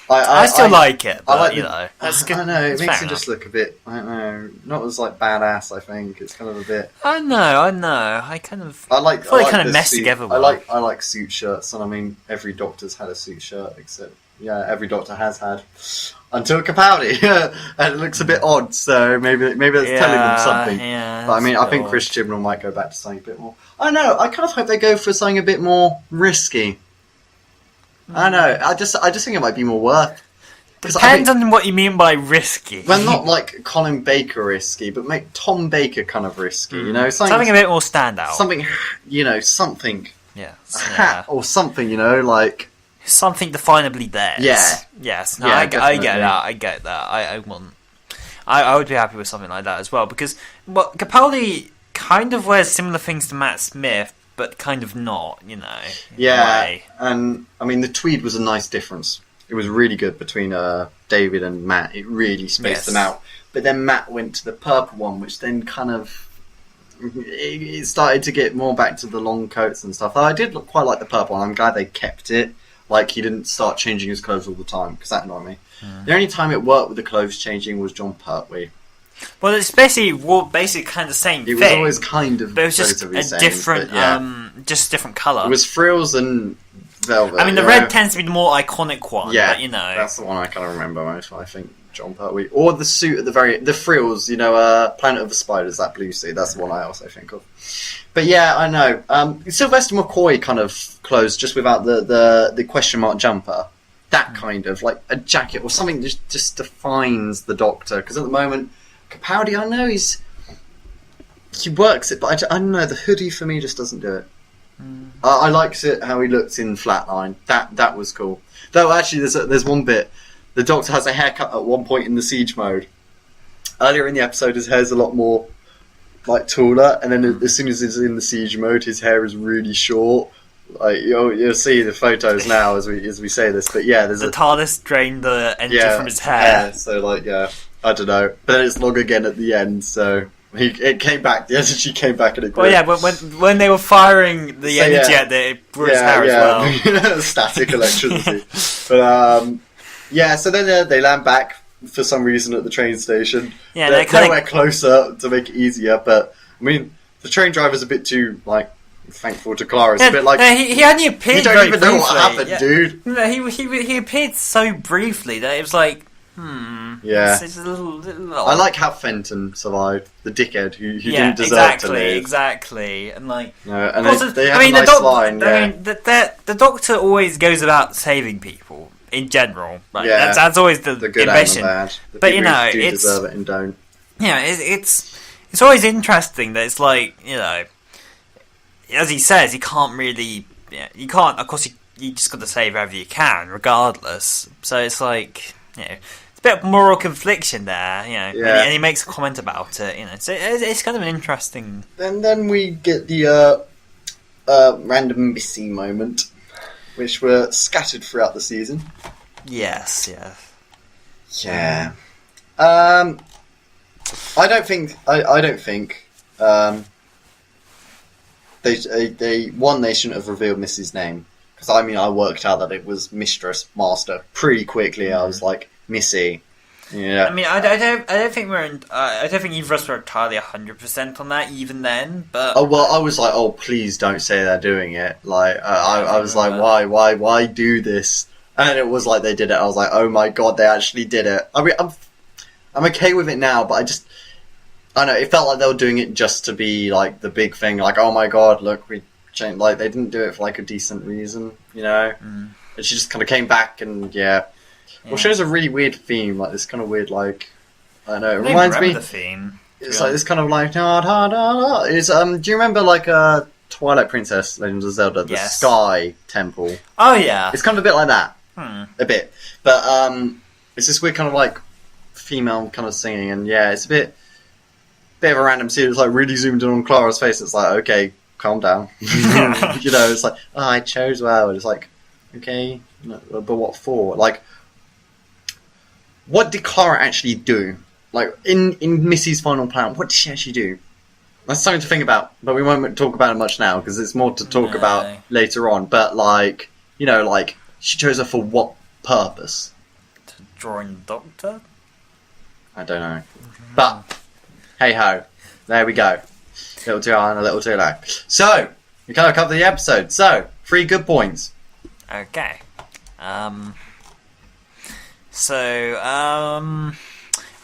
I still like it, but, I like that's good. I know, it makes it enough. just look a bit, I don't know, not as badass, I think. It's kind of a bit... I know. I kind of... I like kind of mess together well. I like suit shirts, and I mean, every Doctor's had a suit shirt, except, every Doctor has had. Until Capaldi. And it looks a bit odd, so maybe that's telling them something. Yeah, but I mean, I think Chris Chibnall might go back to something a bit more... I don't know, I kind of hope they go for something a bit more risky. I know. I just think it might be more worth. Depends on what you mean by risky. Well, not like Colin Baker risky, but make Tom Baker kind of risky. Something a bit more standout. Something, something. Yes. A hat or something. Something definably theirs. Yeah. Yes. No, I get that. I get that. I would be happy with something like that as well, because Capaldi kind of wears similar things to Matt Smith, but kind of not, Yeah, and I mean the tweed was a nice difference. It was really good between David and Matt. It really spaced them out. But then Matt went to the purple one, which then kind of it started to get more back to the long coats and stuff. I did quite like the purple one. I'm glad they kept it. Like he didn't start changing his clothes all the time, because that annoyed me. The only time it worked with the clothes changing was John Pertwee. Well, it's basically kind of the same thing. It was always kind of, but it was just a different, just different colour. It was frills and Velvet. I mean, the red tends to be the more iconic one. Yeah, but, you know, that's the one I kind of remember most. I think John Pertwee, or the suit at the frills. You know, Planet of the Spiders. That blue suit. That's the one I also think of. But yeah, I know. Sylvester McCoy kind of clothes just without the question mark jumper. That kind of like a jacket or something just defines the Doctor. Because at the moment, Capaldi, I know he works it, but I don't know. The hoodie for me just doesn't do it. I liked it how he looked in Flatline. That was cool. Though actually, there's one bit. The Doctor has a haircut at one point in the Siege mode. Earlier in the episode, his hair's a lot more like taller, and then as soon as he's in the Siege mode, his hair is really short. Like you'll see the photos now as we say this, but yeah, there's the TARDIS drained the energy from his hair. So like I don't know, but then it's long again at the end. So it came back. The energy came back, and it. Well, yeah, when they were firing the energy at it brought his hair as well. Static electricity. But yeah, so then they land back for some reason at the train station. Yeah, they're nowhere closer to make it easier. But I mean, the train driver's a bit too like. Thankful to Clara. It's a bit like he only appeared. You don't even know what happened, dude. No, he appeared so briefly that it was like, yeah. It's a little I like how Fenton survived, the dickhead who didn't deserve to live. Exactly, and like, and they have a nice line. I mean, the Doctor always goes about saving people in general. Right? Yeah, that's always the good ambition. And the bad. The but you know, do deserve it and don't. Yeah, it's always interesting that it's like, you know. As he says, he can't really. You can't. Of course, you just got to save whoever you can, regardless. So it's like, you know, it's a bit of moral confliction there, you know. Yeah. And he makes a comment about it, you know. So it's kind of an interesting. Then we get the random missing moment, which were scattered throughout the season. Yes. Yeah. I don't think. They shouldn't have revealed Missy's name, because I mean I worked out that it was Mistress Master pretty quickly. I was like, Missy. Yeah. I mean, I don't think I don't think either of us were entirely 100% on that even then. But I was like, oh please don't say they're doing it. Like I was like, why do this? And it was like they did it. I was like, oh my god, they actually did it. I mean, I'm okay with it now, but I don't know, it felt like they were doing it just to be like the big thing, like, oh my god, look, we changed. Like they didn't do it for like a decent reason, you know. And she just kind of came back, and well, she has a really weird theme, like this kind of weird, like, I don't know, it reminds me. The theme. It's like this kind of like da da da da. It's do you remember like Twilight Princess, Legends of Zelda, the Sky Temple? Oh yeah, it's kind of a bit like that, a bit, but it's this weird kind of like female kind of singing, and it's a bit of a random scene. It's like really zoomed in on Clara's face. It's like, okay, calm down. You know, it's like, oh, I chose well. And it's like, okay, no, but what for? Like, what did Clara actually do? Like, in Missy's final plan, what did she actually do? That's something to think about, but we won't talk about it much now, because it's more to talk about later on. But, like, you know, like, she chose her for what purpose? To join the Doctor? I don't know. But hey ho, there we go. Little too high and a little too low. So, we kind of covered the episode. So, 3 good points. Okay. I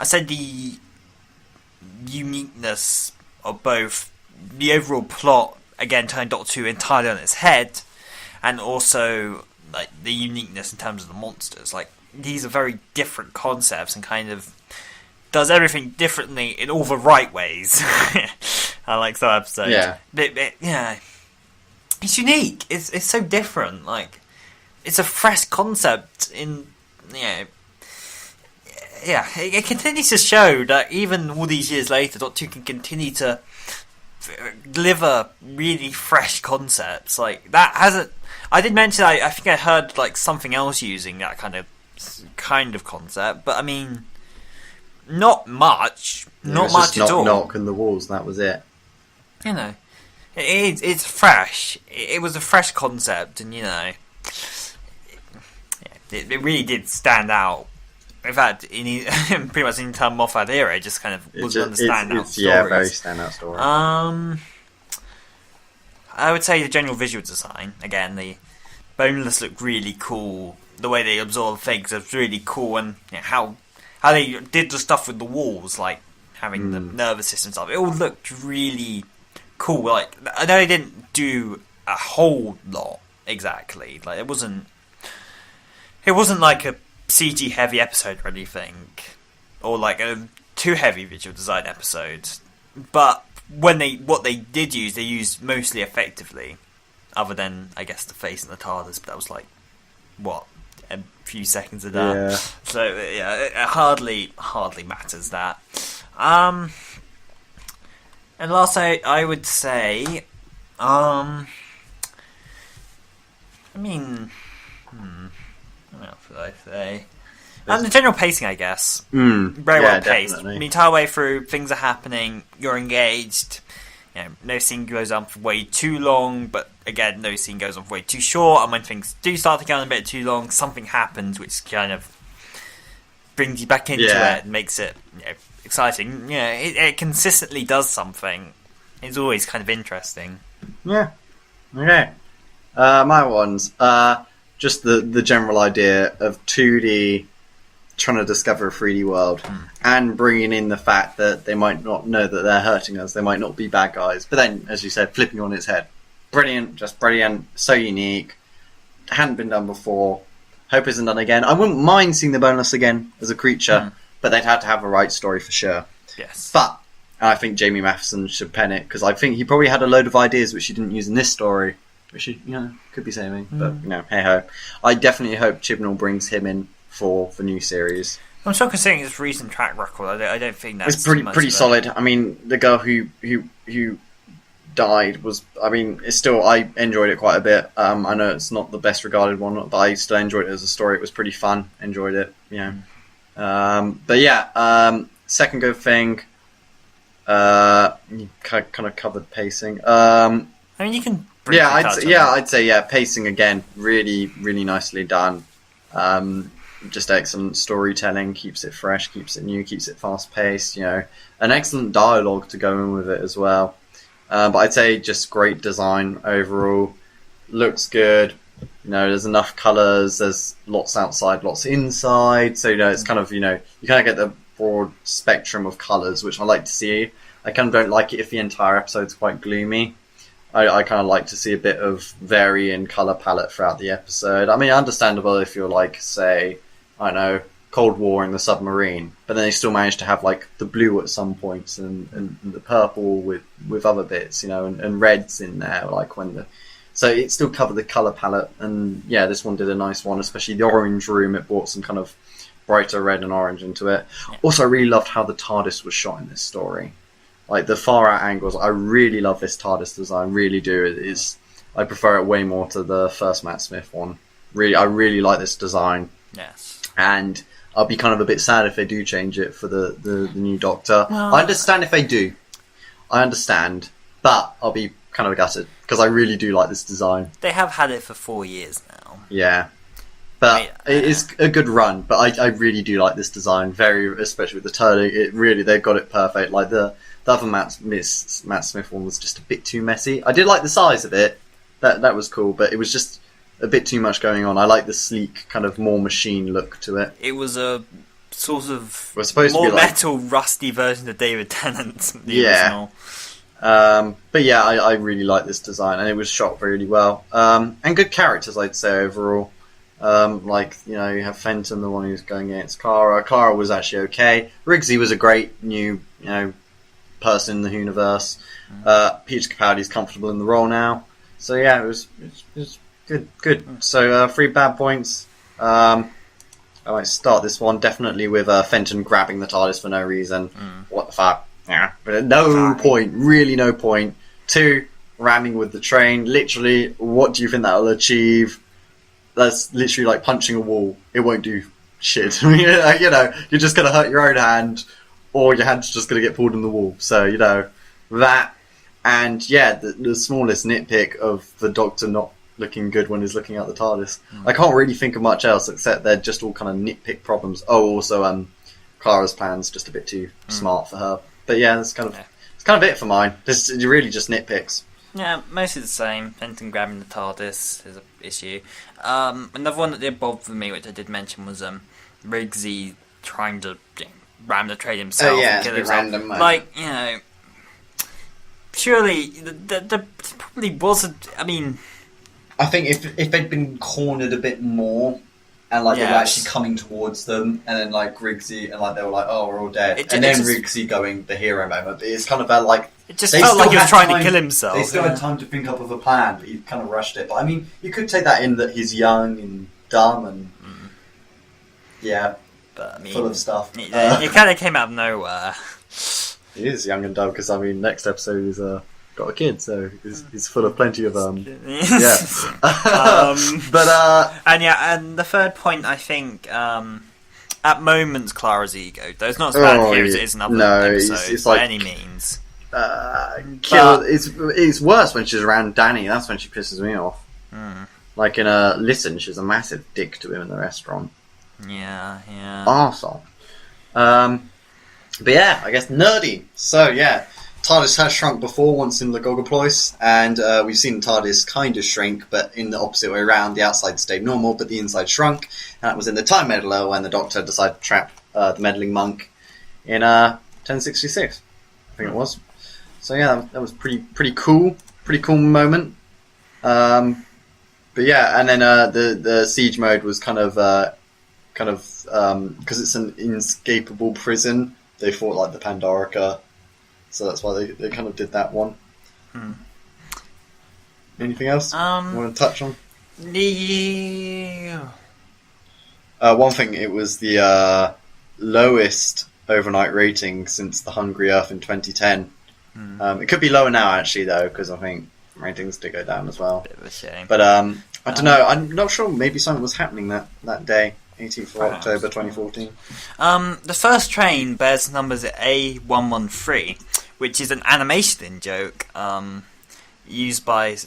said the uniqueness of both the overall plot, again, turning Doctor Who entirely on its head, and also like the uniqueness in terms of the monsters. Like, these are very different concepts and kind of does everything differently in all the right ways. I like that episode. Yeah. It's unique. It's so different. Like, it's a fresh concept in, you know. Yeah, it continues to show that even all these years later, Doctor Who can continue to deliver really fresh concepts. Like, that hasn't. I did mention I think I heard like something else using that kind of concept, but I mean, not much. Not much at all. Knock and the walls. That was it. You know, it's fresh. It was a fresh concept, and you know, it really did stand out. In fact, in pretty much the entire Moffat era, it just kind of was one of the standout stories. Yeah, very standout story. I would say the general visual design. Again, Boneless looked really cool. The way they absorb things was really cool, and how they did the stuff with the walls, like having the nervous system stuff. It all looked really cool. Like, I know they didn't do a whole lot exactly. Like, it wasn't like a CG heavy episode or anything, or like a too heavy visual design episode. But what they did use, they used mostly effectively. Other than, I guess, the face and the TARDIS, but that was like, what, a few seconds of that. Yeah. So yeah, it hardly matters that. And last, I would say, what else would I say? And the general pacing, I guess. Very well paced. Definitely. The entire way through, things are happening, you're engaged. No scene goes on for way too long, but again, no scene goes on for way too short. And when things do start to go on a bit too long, something happens which kind of brings you back into it and makes it exciting. It consistently does something. It's always kind of interesting. Yeah. Okay. My ones. Just the general idea of 2D trying to discover a 3D world and bringing in the fact that they might not know that they're hurting us, they might not be bad guys, but then, as you said, flipping on its head. Brilliant, just brilliant, so unique, hadn't been done before, hope isn't done again. I wouldn't mind seeing the Boneless again as a creature, but they'd have to have a right story for sure. Yes. But I think Jamie Matheson should pen it, because I think he probably had a load of ideas which he didn't use in this story, which he, could be saving, but, hey ho. I definitely hope Chibnall brings him in for the new series. I'm still considering his recent track record. I don't think that's... It's pretty solid. I mean, the girl who died was... I mean, it's still... I enjoyed it quite a bit. I know it's not the best regarded one, but I still enjoyed it as a story. It was pretty fun. Enjoyed it, but yeah, second good thing... you kind of covered pacing. I mean, you can... I'd say pacing again. Really, really nicely done. Just excellent storytelling, keeps it fresh, keeps it new, keeps it fast paced, an excellent dialogue to go in with it as well. But I'd say just great design overall. Looks good. There's enough colours, there's lots outside, lots inside. So, it's kind of, you kind of get the broad spectrum of colours, which I like to see. I kind of don't like it if the entire episode's quite gloomy. I kind of like to see a bit of varying colour palette throughout the episode. I mean, understandable if you're like, say, I don't know, Cold War in the submarine, but then they still manage to have like the blue at some points and the purple with other bits, and reds in there, like so it still covered the colour palette. And yeah, this one did a nice one, especially the orange room. It brought some kind of brighter red and orange into it. Yeah. Also, I really loved how the TARDIS was shot in this story. Like the far out angles, I really love this TARDIS design. Really do. I prefer it way more to the first Matt Smith one. Really, I really like this design. Yes. And I'll be kind of a bit sad if they do change it for the new Doctor. Well, I understand if they do. I understand, but I'll be kind of gutted because I really do like this design. They have had it for 4 years now. Yeah. But it is a good run. But I really do like this design, especially with the turning. They've got it perfect. Like the other Matt Smith one was just a bit too messy. I did like the size of it. That was cool, but it was just a bit too much going on. I like the sleek, kind of more machine look to it. It was a sort of more metal, rusty version of David Tennant. Original. But yeah, I really like this design, and it was shot really well. And good characters, I'd say, overall. You have Fenton, the one who's going against Clara. Clara was actually okay. Rigsy was a great new, person in the universe. Peter Capaldi's comfortable in the role now. So yeah, it was good. So 3 bad points. I might start this one definitely with Fenton grabbing the TARDIS for no reason. What the fuck? Yeah, but at no point, really no point. 2, ramming with the train. Literally, what do you think that'll achieve? That's literally like punching a wall. It won't do shit. You're just going to hurt your own hand, or your hand's just going to get pulled in the wall. So, that. And yeah, the smallest nitpick of the Doctor not looking good when he's looking at the TARDIS. I can't really think of much else except they're just all kind of nitpick problems. Oh, also, Clara's plan's just a bit too smart for her. But yeah, it's kind of it for mine. It's really just nitpicks. Yeah, mostly the same. Fenton grabbing the TARDIS is an issue. Another one that did bother me, which I did mention, was Riggsy trying to ram the train himself and kill himself. Random, like, you know, surely there probably wasn't. I mean, I think if they'd been cornered a bit more. And they were actually coming towards them, and then Riggsy, and they were like, "Oh, we're all dead." Riggsy going the hero moment. It's kind of it just felt like he was trying to kill himself. They still had time to think up of a plan, but he kind of rushed it. But I mean, you could take that in that he's young and dumb and but I mean, full of stuff. It kind of came out of nowhere. He is young and dumb because next episode he's got a kid, so he's full of plenty of but and the third point, I think, at moments Clara's ego, though it's not as bad here as it is in other episodes, it's by any means. It's worse when she's around Danny. That's when she pisses me off. Like in Listen, she's a massive dick to him in the restaurant. Yeah. Arsehole. But yeah, I guess nerdy. So yeah, TARDIS has shrunk before, once in the Gogoplois, and we've seen TARDIS kind of shrink, but in the opposite way around. The outside stayed normal, but the inside shrunk. And that was in the Time Meddler when the Doctor decided to trap the meddling monk in 1066, I think it was. So yeah, that was pretty cool moment. But yeah, and then the siege mode was kind of because it's an inescapable prison. They fought the Pandorica. So that's why they kind of did that one. Anything else you want to touch on? Yeah. One thing, it was the lowest overnight rating since The Hungry Earth in 2010. It could be lower now, actually, though, because I think ratings did go down as well. Bit of a shame. But I don't know. I'm not sure. Maybe something was happening that day. 18th of October 2014. The first train bears numbers A113, which is an animation joke used by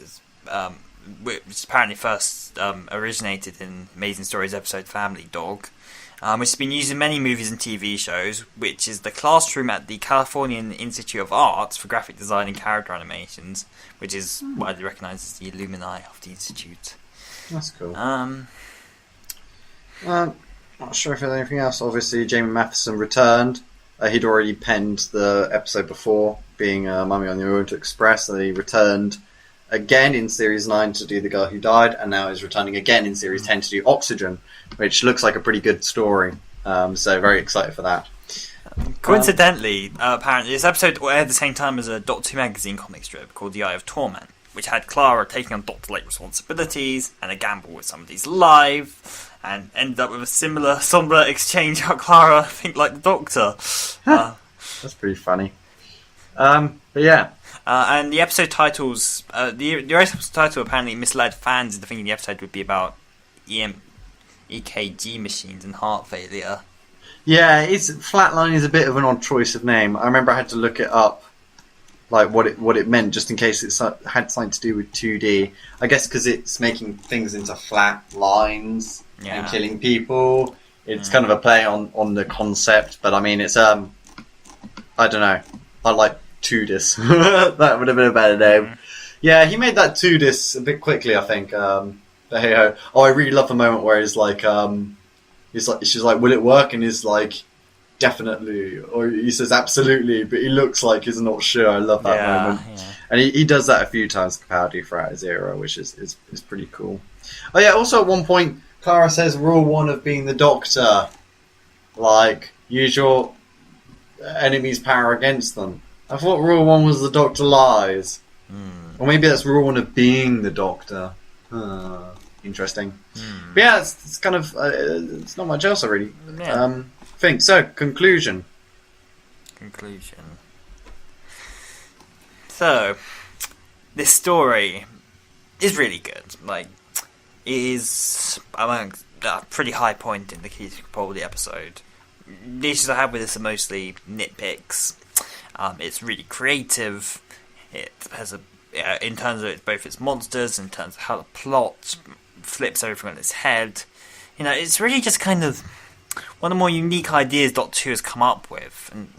which apparently first originated in Amazing Stories episode Family Dog, which has been used in many movies and TV shows, which is the classroom at the Californian Institute of Arts for graphic design and character animations, which is widely recognised as the alumni of the institute. That's cool. Not sure if there's anything else. Obviously, Jamie Matheson returned. He'd already penned the episode before, being Mummy on the Orient Express, and he returned again in Series 9 to do The Girl Who Died, and now he's returning again in Series 10 to do Oxygen, which looks like a pretty good story. So very excited for that. Coincidentally, apparently, this episode aired at the same time as a Doctor Who magazine comic strip called The Eye of Torment, which had Clara taking on Doctor-like responsibilities and a gamble with somebody's life, and ended up with a similar sombre exchange how Clara think like the Doctor. That's pretty funny. But yeah. And the episode titles, the episode title apparently misled fans into thinking the episode would be about EKG machines and heart failure. Yeah, Flatline is a bit of an odd choice of name. I remember I had to look it up, what it meant, just in case it had something to do with 2D. I guess because it's making things into flat lines and killing people. It's kind of a play on the concept, but I mean, it's I don't know. I like Tudis. That would have been a better name. Yeah, he made that Tudis a bit quickly, I think. But hey ho. Oh, I really love the moment where she's like, will it work? And he's like, definitely. Or he says absolutely, but he looks like he's not sure. I love that moment. Yeah. And he does that a few times to Capaldi throughout his era, which is pretty cool. Oh yeah, also at one point, Clara says rule 1 of being the Doctor, use your enemy's power against them. I thought rule 1 was the Doctor lies. Or maybe that's rule 1 of being the Doctor. Interesting. But yeah, it's kind of it's not much else I really think. So, conclusion. So, this story is really good. Is among a pretty high point in the Keys Capaldi episode. The issues I have with this are mostly nitpicks. It's really creative. It has in terms of both its monsters, in terms of how the plot flips everything on its head. It's really just kind of one of the more unique ideas Doctor Who has come up with, and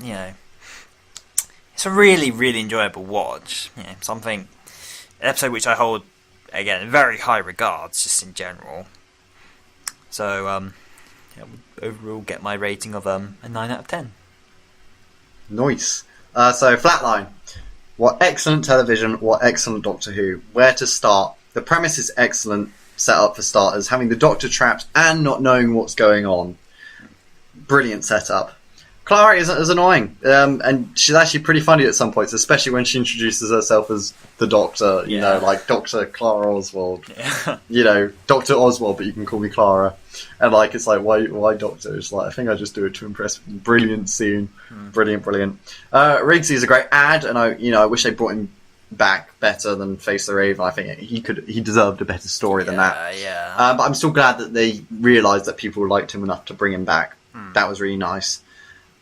it's a really, really enjoyable watch. Something an episode which I hold, again, in very high regards, just in general. So, I would overall get my rating of a 9 out of 10. Nice. So, Flatline. What excellent television, what excellent Doctor Who. Where to start? The premise is excellent, set up for starters. Having the Doctor trapped and not knowing what's going on. Brilliant setup. Clara is annoying, and she's actually pretty funny at some points, especially when she introduces herself as the Doctor, you know, like Dr. Clara Oswald. Yeah. You know, Dr. Oswald, but you can call me Clara. And like, it's like, why Doctor? It's like, I think I just do it to impress. Brilliant scene. Brilliant. Riggsy is a great ad, and I wish they brought him back better than Face the Raven. I think he deserved a better story than that. Yeah. But I'm still glad that they realised that people liked him enough to bring him back. That was really nice.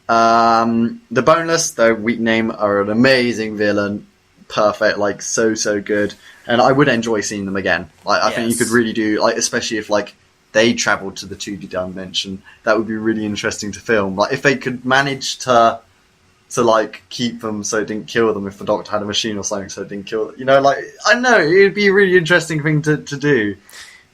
The Boneless, their weak name, are an amazing villain. Perfect, like so good. And I would enjoy seeing them again. Like I think you could really do, like, especially if like they travelled to the 2D dimension, that would be really interesting to film. Like if they could manage to like keep them so it didn't kill them, if the Doctor had a machine or something so it didn't kill them. You know, like I don't know, it'd be a really interesting thing to do.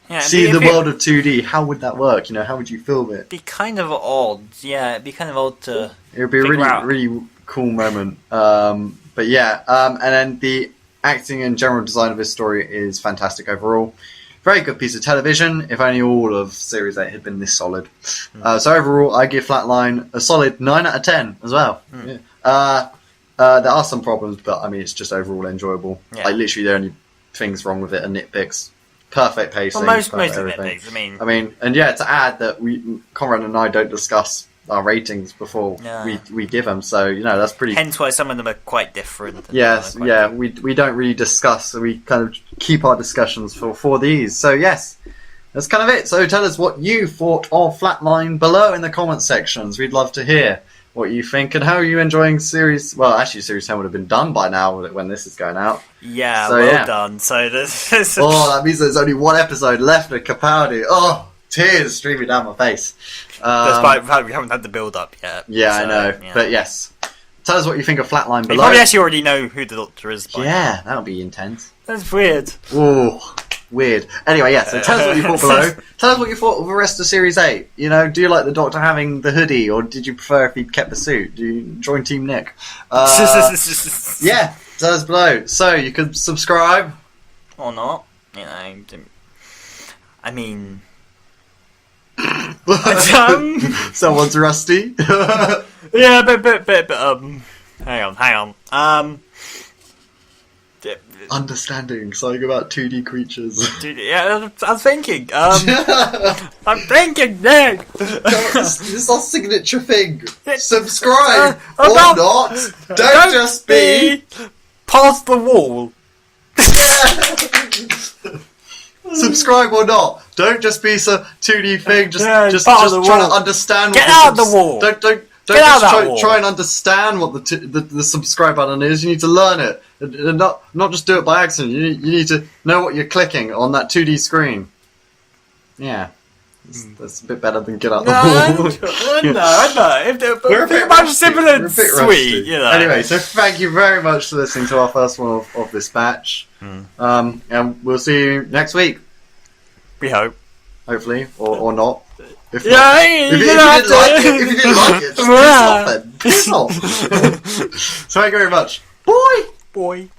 Yeah, see the world of 2D. How would that work? You know, how would you film it? It'd be kind of odd. Yeah, it'd be kind of odd to. It would be a really cool moment. But yeah, and then the acting and general design of this story is fantastic overall. Very good piece of television. If only all of Series 8 had been this solid. So overall, I give Flatline a solid 9 out of 10 as well. Yeah. There are some problems, but I mean, it's just overall enjoyable. Yeah. Like literally, the only things wrong with it are nitpicks. Perfect pacing. Well, most of the nitpicks. I mean, and yeah, to add that Conrad and I don't discuss our ratings before we give them, so you know that's pretty. Hence why some of them are quite different. Yes, we don't really discuss, so we kind of keep our discussions for these. So yes, that's kind of it. So tell us what you thought of Flatline below in the comment sections. We'd love to hear what you think and how are you enjoying series. Well, actually, series 10 would have been done by now when this is going out. Yeah, so, well done. So this. Oh, that means there's only one episode left of Capaldi. Oh, tears streaming down my face. Despite the fact we haven't had the build up yet. Yeah, so, I know. Yeah. But yes, tell us what you think of Flatline below. You probably actually already know who the Doctor is. Yeah, that would be intense. That's weird. Oh. Weird. Anyway, yeah, so tell us what you thought below. Tell us what you thought of the rest of Series 8. You know, do you like the Doctor having the hoodie, or did you prefer if he'd kept the suit? Do you join Team Nick? Yeah, tell us below. So, you could subscribe. Or not. You know, I mean... Someone's rusty. Yeah, but, hang on. Understanding something about 2D creatures. Yeah, I'm thinking. I'm thinking, Nick. This is our signature thing. Subscribe or not. Don't just be past the wall. Subscribe or not. Don't just be some 2D thing. Just try to understand. Get out of the wall. Don't just try and understand what the subscribe button is. You need to learn it. And not just do it by accident. You need to know what you're clicking on that 2D screen. Yeah. That's a bit better than get out the wall. No. We're a bit much simpler and sweet. You know. Anyway, so thank you very much for listening to our first one of this batch. And we'll see you next week. We hope. Hopefully. Or not. If you didn't like it, just piss off then. Piss off. So thank you very much. Bye. Boy.